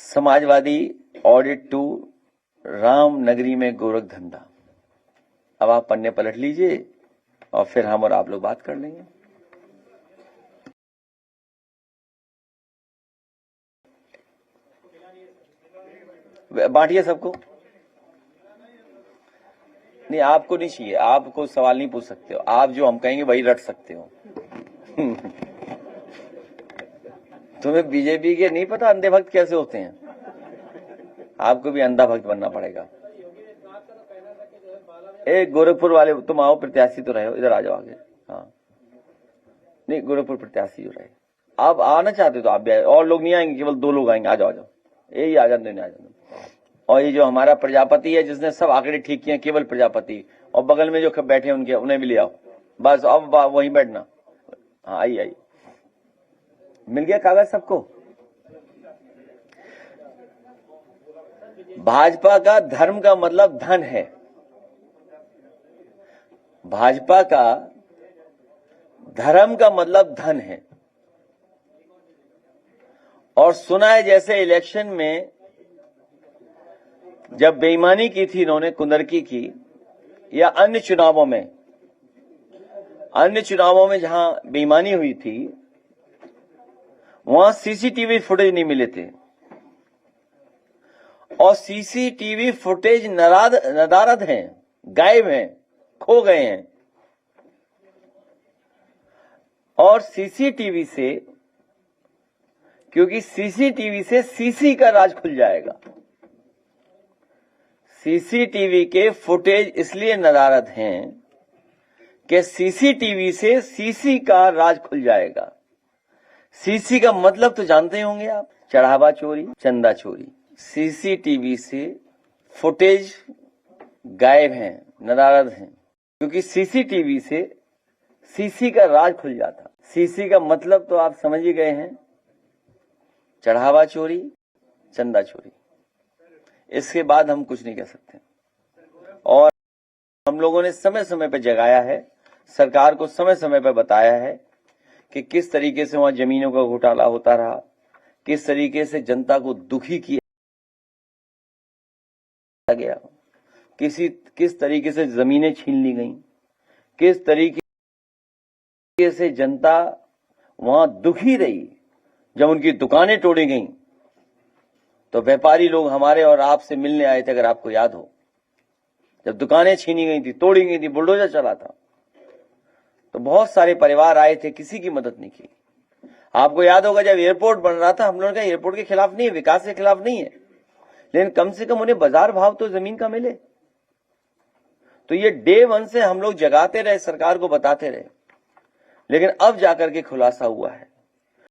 Samajwadi audit to Ram नगरी में गोरख धंधा। अब आप पन्ने पलट लीजिए और फिर हम और आप लोग बात कर लेंगे। बांटिए सबको। नहीं, आपको नहीं चाहिए, आपको सवाल नहीं पूछ सकते हो, आप जो हम कहेंगे वही रट सकते हो। तुम्हें बीजेपी के नहीं पता अंधे भक्त कैसे होते हैं, आपको भी अंधा भक्त बनना पड़ेगा। एक गोरखपुर वाले तुम आओ, प्रत्याशी तो रहे हो, इधर आ जाओ आगे। हाँ, नहीं गोरखपुर प्रत्याशी जो रहे, आप आना चाहते हो तो आप भी आए, और लोग नहीं आएंगे, केवल 2 लोग आएंगे। आ जाओ आ जाओ, यही आ जाते नहीं आ जाते। और ये जो हमारा प्रजापति है जिसने सब आंकड़े ठीक किए, केवल प्रजापति, और बगल में जो बैठे उनके उन्हें भी ले आओ, बस अब वहीं बैठना। हाँ आइए आइए, मिल गया कागज सबको। भाजपा का धर्म का मतलब धन है, भाजपा का धर्म का मतलब धन है। और सुना है जैसे इलेक्शन में जब बेईमानी की थी इन्होंने, कुंदरकी की, या अन्य चुनावों में जहां बेईमानी हुई थी वहां सीसीटीवी फुटेज नहीं मिले थे, और सीसीटीवी फुटेज नदारद हैं, गायब हैं, खो गए हैं। और सीसीटीवी से, क्योंकि सीसीटीवी से सीसी का राज खुल जाएगा, सीसीटीवी के फुटेज इसलिए नदारद हैं कि सीसीटीवी से सीसी का राज खुल जाएगा। सीसी का मतलब तो जानते होंगे आप, चढ़ावा चोरी, चंदा चोरी। सीसीटीवी से फुटेज गायब हैं, नदारद हैं, क्योंकि सीसीटीवी से सीसी का राज खुल जाता। सीसी का मतलब तो आप समझ ही गए हैं, चढ़ावा चोरी, चंदा चोरी। इसके बाद हम कुछ नहीं कह सकते। और हम लोगों ने समय समय पर जगाया है, सरकार को समय समय पर बताया है कि किस तरीके से वहां जमीनों का घोटाला होता रहा, किस तरीके से जनता को दुखी किया गया, किस तरीके से जमीनें छीन ली गईं, किस तरीके से जनता वहां दुखी रही। जब उनकी दुकानें तोड़ी गईं तो व्यापारी लोग हमारे और आपसे मिलने आए थे, अगर आपको याद हो। जब दुकानें छीनी गई थी, तोड़ी गई थी, बुलडोजर चला था, तो बहुत सारे परिवार आए थे, किसी की मदद नहीं की। आपको याद होगा जब एयरपोर्ट बन रहा था, हम लोगों ने कहा एयरपोर्ट के खिलाफ नहीं है, विकास के खिलाफ नहीं है, लेकिन कम से कम उन्हें बाजार भाव तो जमीन का मिले। तो ये डे 1 से हम लोग जगाते रहे, सरकार को बताते रहे, लेकिन अब जाकर के खुलासा हुआ है